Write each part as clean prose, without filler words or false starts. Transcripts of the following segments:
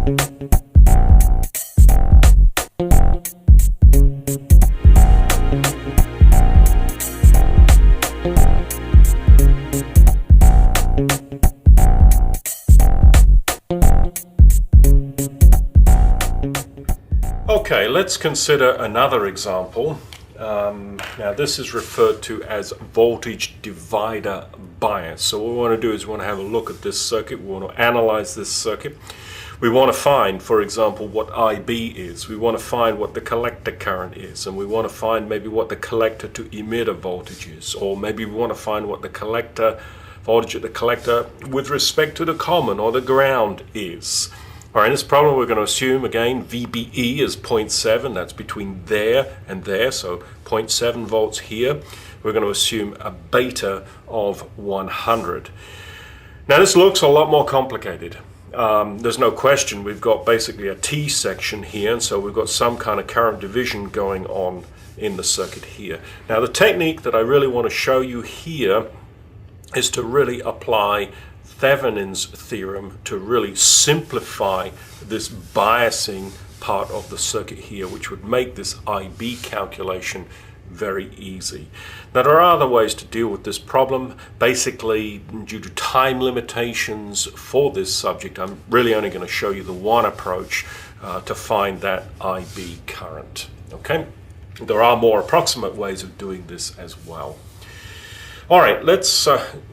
Okay, let's consider another example. Now this is referred to as voltage divider bias. So what we want to do is we want to have a look at this circuit. We want to analyze this circuit. We want to find, for example, what IB is. We want to find what the collector current is, and we want to find maybe what the collector to emitter voltage is, or maybe we want to find what the collector voltage at the collector with respect to the common or the ground is. All right, in this problem we're going to assume again VBE is 0.7, that's between there and there, so 0.7 volts here. We're going to assume a beta of 100. Now this looks a lot more complicated. There's no question we've got basically a T section here, and so we've got some kind of current division going on in the circuit here. Now the technique that I really want to show you here is to really apply Thevenin's theorem to really simplify this biasing part of the circuit here, which would make this IB calculation very easy. Now there are other ways to deal with this problem. Basically, due to time limitations for this subject, I'm really only going to show you the one approach to find that IB current. Okay? There are more approximate ways of doing this as well. All right, let's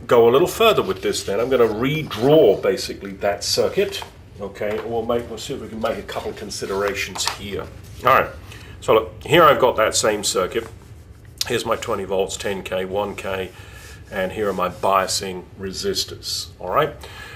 go a little further with this then. I'm going to redraw basically that circuit. Okay, we'll see if we can make a couple of considerations here. All right, so look, here I've got that same circuit. Here's my 20 volts, 10K, 1K, and here are my biasing resistors. All right,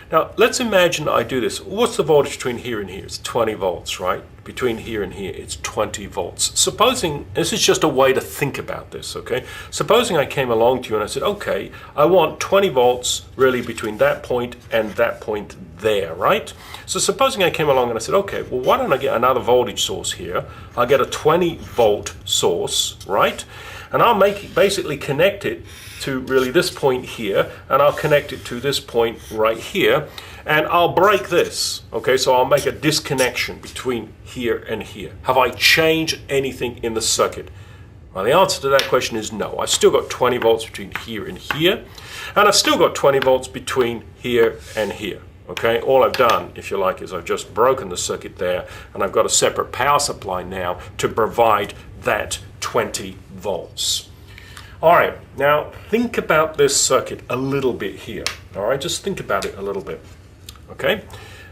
now let's imagine I do this. What's the voltage between here and here? It's 20 volts, right? Between here and here, it's 20 volts. Supposing, this is just a way to think about this, okay? Supposing I came along to you and I said, okay, I want 20 volts really between that point and that point there, right? So supposing I came along and I said, okay, well, why don't I get another voltage source here? I'll get a 20 volt source, right? And I'll basically connect it to really this point here, and I'll connect it to this point right here, and I'll break this. Okay, so I'll make a disconnection between here and here. Have I changed anything in the circuit? Well, the answer to that question is no. I've still got 20 volts between here and here, and I've still got 20 volts between here and here. Okay, all I've done, if you like, is I've just broken the circuit there, and I've got a separate power supply now to provide that 20 volts. All right, now think about this circuit a little bit here. All right, just think about it a little bit. Okay,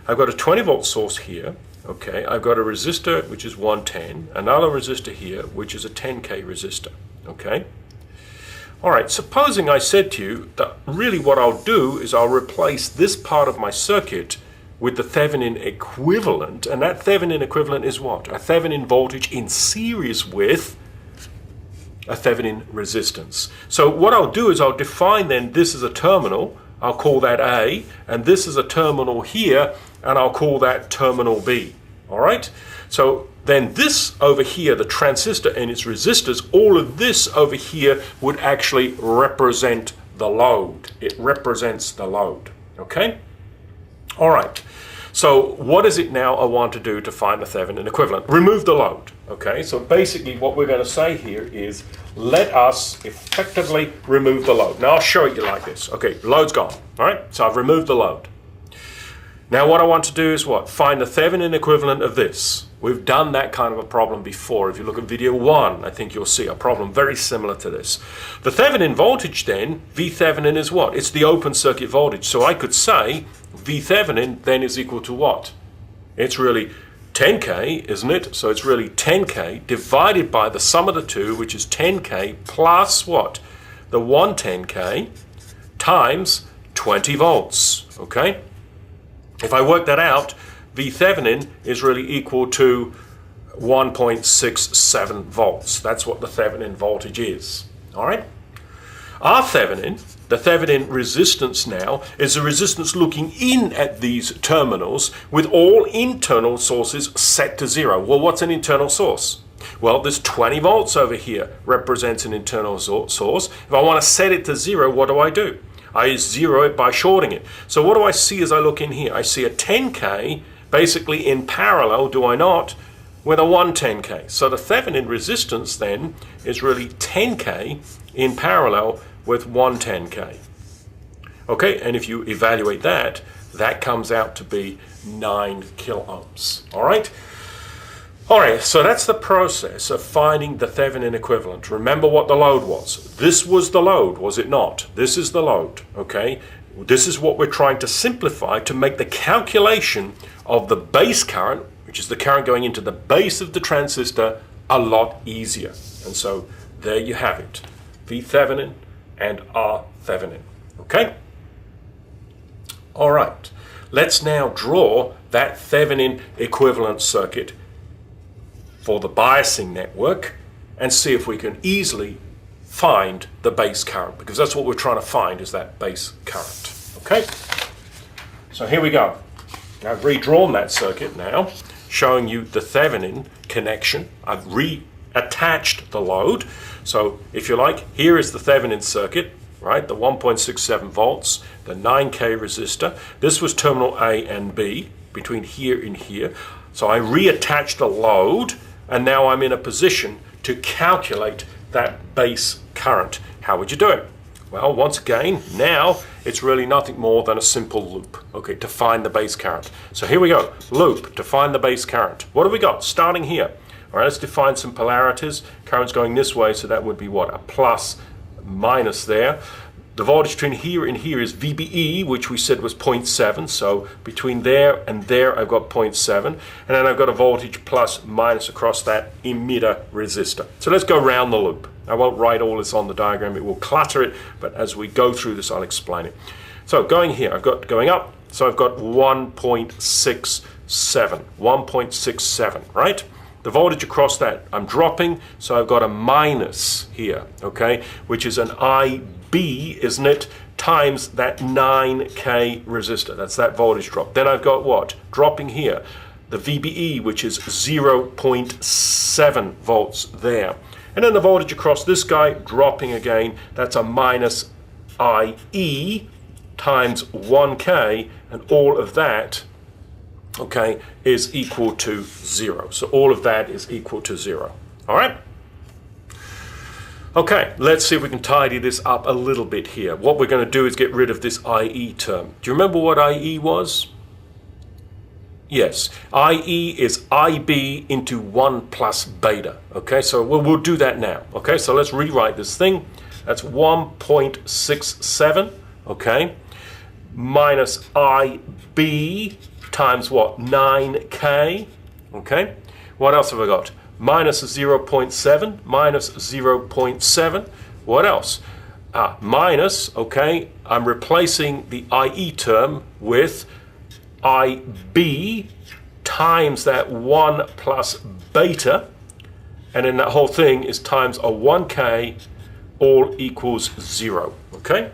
I've got a 20 volt source here. Okay, I've got a resistor which is 110, another resistor here which is a 10K resistor. Okay, all right, supposing I said to you that really what I'll do is I'll replace this part of my circuit with the Thevenin equivalent, and that Thevenin equivalent is what? A Thevenin voltage in series with a Thevenin resistance. So what I'll do is I'll define then this as a terminal, I'll call that A, and this is a terminal here, and I'll call that terminal B. All right? So then this over here, the transistor and its resistors, all of this over here would actually represent the load. It represents the load. Okay? All right. So what is it now I want to do to find the Thevenin equivalent? Remove the load. Okay, so basically what we're going to say here is let us effectively remove the load. Now I'll show it you like this. Okay, load's gone. All right, so I've removed the load. Now what I want to do is what? Find the Thevenin equivalent of this. We've done that kind of a problem before. If you look at video 1, I think you'll see a problem very similar to this. The Thevenin voltage then, V Thevenin is what? It's the open circuit voltage. So I could say V Thevenin then is equal to what? It's really 10K, isn't it? So it's really 10K divided by the sum of the two, which is 10K plus what? The 110K times 20 volts, okay? If I work that out, V Thevenin is really equal to 1.67 volts. That's what the Thevenin voltage is, all right? Our Thevenin, the Thevenin resistance now, is a resistance looking in at these terminals with all internal sources set to 0. Well, what's an internal source? Well, there's 20 volts over here represents an internal source. If I want to set it to 0, what do? I zero it by shorting it. So what do I see as I look in here? I see a 10K basically in parallel, do I not, with a 110K. So the Thevenin resistance then is really 10K in parallel with 110K. Okay, and if you evaluate that, that comes out to be 9 kiloohms. All right? All right, so that's the process of finding the Thevenin equivalent. Remember what the load was. This was the load, was it not? This is the load, okay? This is what we're trying to simplify to make the calculation of the base current, which is the current going into the base of the transistor, a lot easier. And so there you have it, V Thevenin and R Thevenin, okay? All right, let's now draw that Thevenin equivalent circuit for the biasing network and see if we can easily find the base current, because that's what we're trying to find, is that base current. Okay, so here we go. I've redrawn that circuit now, showing you the Thevenin connection. I've reattached the load. So if you like, here is the Thevenin circuit, right? The 1.67 volts, the 9K resistor. This was terminal A and B, between here and here. So I reattached the load, and now I'm in a position to calculate that base current. How would you do it? Well, once again, now it's really nothing more than a simple loop, okay, to find the base current. So here we go, loop to find the base current. What have we got? Starting here. All right, let's define some polarities. Current's going this way, so that would be what? A plus, minus there. The voltage between here and here is VBE, which we said was 0.7. So between there and there, I've got 0.7. And then I've got a voltage plus minus across that emitter resistor. So let's go round the loop. I won't write all this on the diagram. It will clutter it. But as we go through this, I'll explain it. So going here, I've got going up. So I've got 1.67. 1.67, right? The voltage across that, I'm dropping. So I've got a minus here, okay? Which is an IB, isn't it, times that 9K resistor. That's that voltage drop. Then I've got what? Dropping here. The VBE, which is 0.7 volts there. And then the voltage across this guy, dropping again. That's a minus IE times 1K. And all of that, okay, is equal to 0. So all of that is equal to 0. All right? Okay, let's see if we can tidy this up a little bit here. What we're going to do is get rid of this IE term. Do you remember what IE was? Yes, IE is IB into 1 plus beta. Okay, so we'll do that now. Okay, so let's rewrite this thing. That's 1.67, okay, minus IB times what? 9K, okay? What else have I got? Minus 0.7, minus 0.7. What else? Minus, okay, I'm replacing the IE term with IB times that 1 plus beta, and then that whole thing is times a 1K, all equals 0, okay?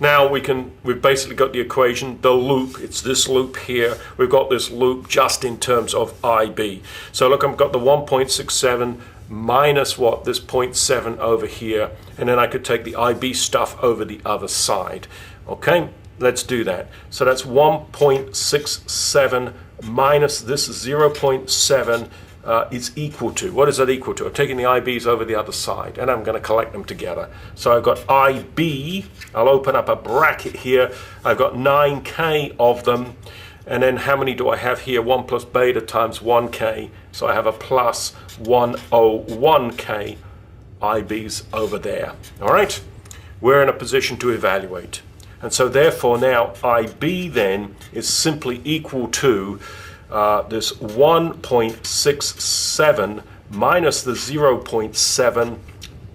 Now we've basically got the equation, the loop, it's this loop here. We've got this loop just in terms of IB. So look, I've got the 1.67 minus what? This 0.7 over here, and then I could take the IB stuff over the other side, okay? Let's do that. So that's 1.67 minus this 0.7 is equal to, what is that equal to? I'm taking the IBs over the other side, and I'm going to collect them together. So I've got IB, I'll open up a bracket here, I've got 9K of them, and then how many do I have here? 1 plus beta times 1K, so I have a plus 101K IBs over there. All right, we're in a position to evaluate. And so therefore now IB then is simply equal to this 1.67 minus the 0.7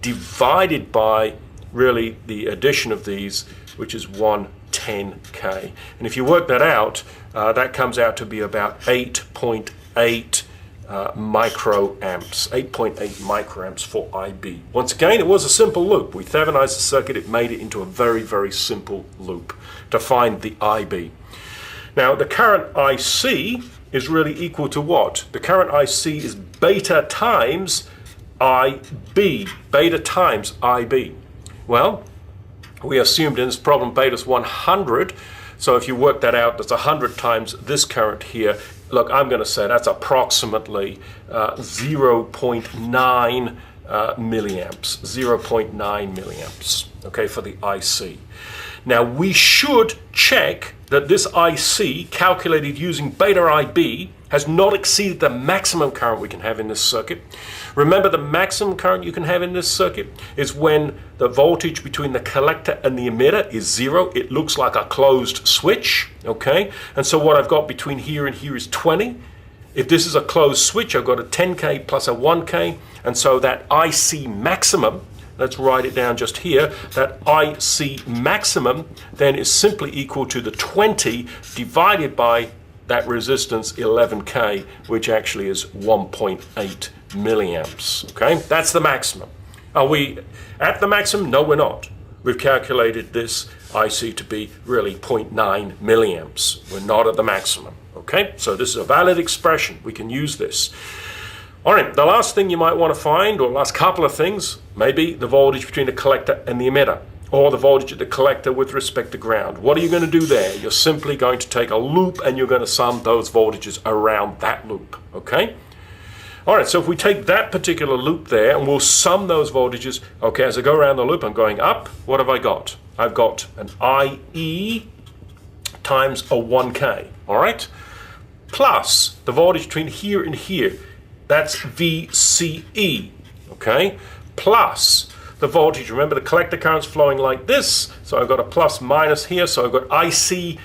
divided by really the addition of these, which is 110K. And if you work that out, that comes out to be about 8.8 microamps, 8.8 microamps for IB. Once again, it was a simple loop. We Thevenized the circuit, it made it into a very, very simple loop to find the IB. Now, the current IC is really equal to what? The current IC is beta times IB, beta times IB. Well, we assumed in this problem beta is 100, So if you work that out, that's 100 times this current here. Look, I'm going to say that's approximately 0.9 milliamps, 0.9 milliamps, okay, for the IC. Now we should check that this IC, calculated using beta IB, has not exceeded the maximum current we can have in this circuit. Remember, the maximum current you can have in this circuit is when the voltage between the collector and the emitter is 0. It looks like a closed switch, okay? And so what I've got between here and here is 20. If this is a closed switch, I've got a 10K plus a 1K, and so that IC maximum, let's write it down just here, that IC maximum then is simply equal to the 20 divided by that resistance 11K, which actually is 1.8 milliamps, okay? That's the maximum. Are we at the maximum? No, we're not. We've calculated this IC to be really 0.9 milliamps. We're not at the maximum, okay? So this is a valid expression. We can use this. All right, the last thing you might want to find, or last couple of things, maybe the voltage between the collector and the emitter, or the voltage at the collector with respect to ground. What are you going to do there? You're simply going to take a loop and you're going to sum those voltages around that loop, okay? All right, so if we take that particular loop there and we'll sum those voltages, okay, as I go around the loop, I'm going up. What have I got? I've got an IE times a 1K, all right? Plus the voltage between here and here, that's VCE, okay? Plus the voltage, remember the collector current's flowing like this, so I've got a plus minus here, so I've got IC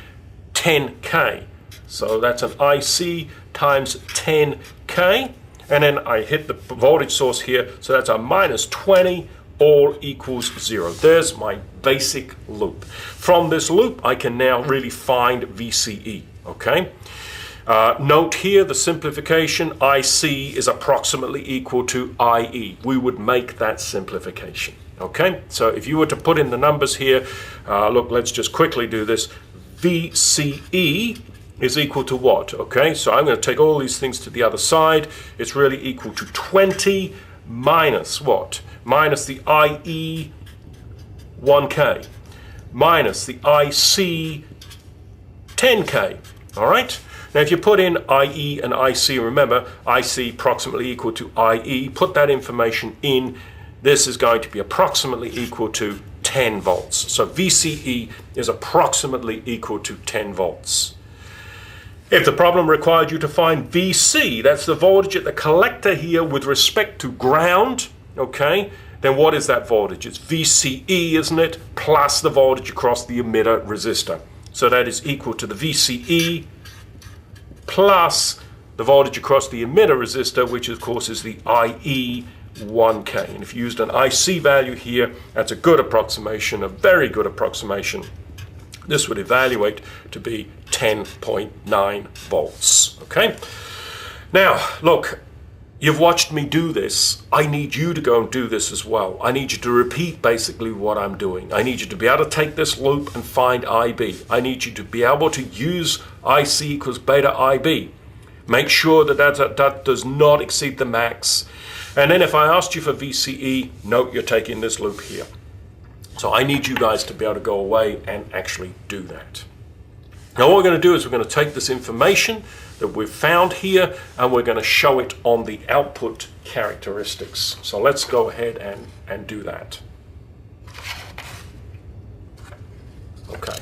10K. So that's an IC times 10K, and then I hit the voltage source here, so that's a minus 20, all equals 0. There's my basic loop. From this loop, I can now really find VCE, okay? Note here the simplification, IC is approximately equal to IE. We would make that simplification, okay? So if you were to put in the numbers here, look, let's just quickly do this. VCE is equal to what, okay? So I'm going to take all these things to the other side. It's really equal to 20 minus what? Minus the IE 1K minus the IC 10K, all right? Now, if you put in IE and IC, remember, IC approximately equal to IE, put that information in, this is going to be approximately equal to 10 volts. So VCE is approximately equal to 10 volts. If the problem required you to find VC, that's the voltage at the collector here with respect to ground, okay, then what is that voltage? It's VCE, isn't it, plus the voltage across the emitter resistor. So that is equal to the VCE plus the voltage across the emitter resistor, which of course is the IE 1K. And if you used an IC value here, that's a good approximation, a very good approximation. This would evaluate to be 10.9 volts, okay? Now, look, you've watched me do this. I need you to go and do this as well. I need you to repeat basically what I'm doing. I need you to be able to take this loop and find IB. I need you to be able to use IC equals beta IB. Make sure that that does not exceed the max. And then if I asked you for VCE, note you're taking this loop here. So I need you guys to be able to go away and actually do that. Now what we're going to do is we're going to take this information that we've found here and we're going to show it on the output characteristics. So let's go ahead and do that. Okay.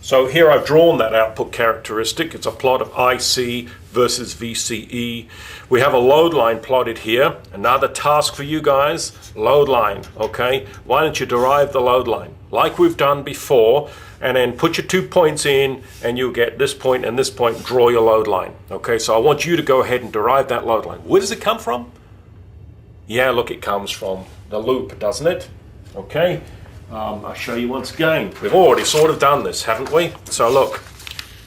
So here I've drawn that output characteristic. It's a plot of IC versus VCE. We have a load line plotted here. Another task for you guys, load line, okay? Why don't you derive the load line like we've done before, and then put your 2 points in and you'll get this point and this point, draw your load line. Okay, so I want you to go ahead and derive that load line. Where does it come from? Yeah, look, it comes from the loop, doesn't it? Okay. I'll show you once again. We've already sort of done this, haven't we? So look,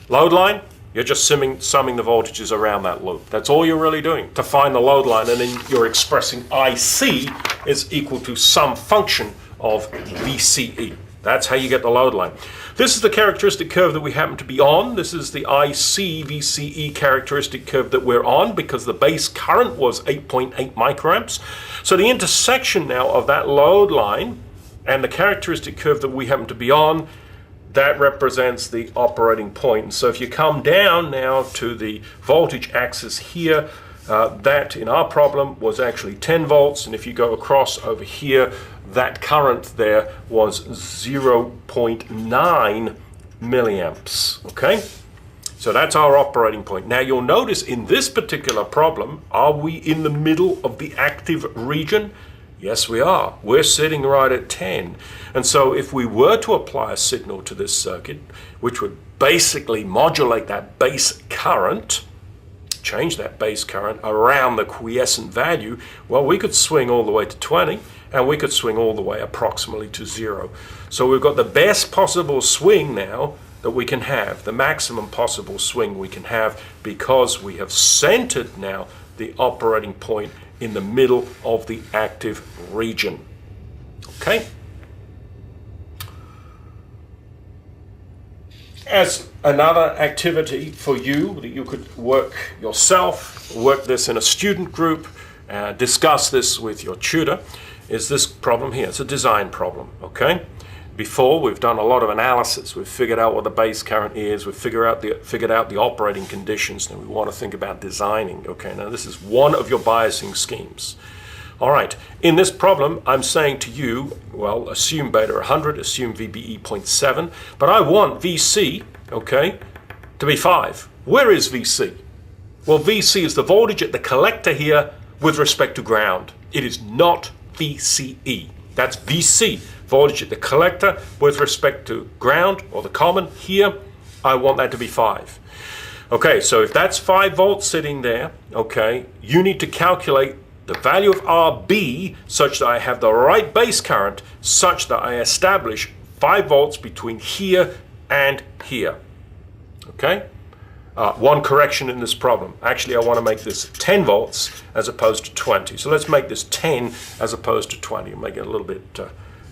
load line, you're just summing the voltages around that loop. That's all you're really doing to find the load line, and then you're expressing IC is equal to some function of VCE. That's how you get the load line. This is the characteristic curve that we happen to be on. This is the IC VCE characteristic curve that we're on because the base current was 8.8 microamps. So the intersection now of that load line and the characteristic curve that we happen to be on, that represents the operating point. And so if you come down now to the voltage axis here, that in our problem was actually 10 volts, and if you go across over here, that current there was 0.9 milliamps, okay? So that's our operating point. Now you'll notice in this particular problem, are we in the middle of the active region? Yes, we are. We're sitting right at 10. And so if we were to apply a signal to this circuit, which would basically modulate that base current, change that base current around the quiescent value, well, we could swing all the way to 20, and we could swing all the way approximately to 0. So we've got the best possible swing now that we can have, the maximum possible swing we can have, because we have centered now the operating point in the middle of the active region. Okay? As another activity for you that you could work yourself, work this in a student group, discuss this with your tutor, is this problem here. It's a design problem, okay? Before, we've done a lot of analysis. We've figured out what the base current is. We've figured out the operating conditions, and we want to think about designing. Okay, now this is one of your biasing schemes. All right, in this problem, I'm saying to you, well, assume beta 100, assume VBE 0.7, but I want VC, okay, to be 5. Where is VC? Well, VC is the voltage at the collector here with respect to ground. It is not VCE. That's VC, voltage at the collector with respect to ground or the common. Here, I want that to be 5. Okay, so if that's 5 volts sitting there, okay, you need to calculate the value of RB such that I have the right base current such that I establish 5 volts between here and here. Okay? One correction in this problem. Actually, I want to make this 10 volts as opposed to 20. So let's make this 10 as opposed to 20 and make it a little bit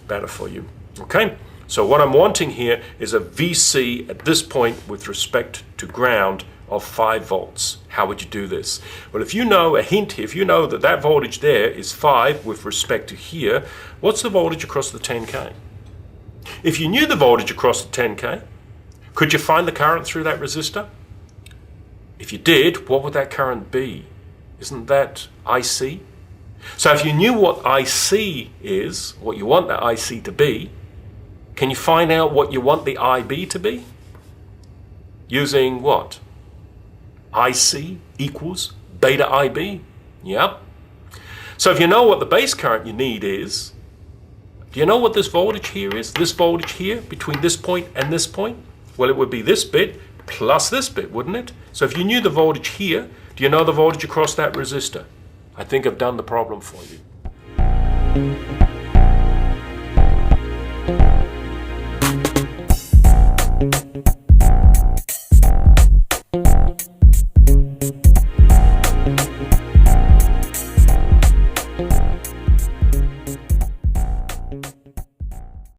better for you. Okay? So what I'm wanting here is a VC at this point with respect to ground of 5 volts. How would you do this? Well, if you know a hint here, if you know that that voltage there is 5 with respect to here, what's the voltage across the 10K? If you knew the voltage across the 10K, could you find the current through that resistor? If you did, what would that current be? Isn't that IC? So if you knew what IC is, what you want that IC to be, can you find out what you want the IB to be? Using what? IC equals beta IB. Yep. So if you know what the base current you need is, do you know what this voltage here is? This voltage here between this point and this point? Well, it would be this bit plus this bit, wouldn't it? So if you knew the voltage here, do you know the voltage across that resistor? I think I've done the problem for you.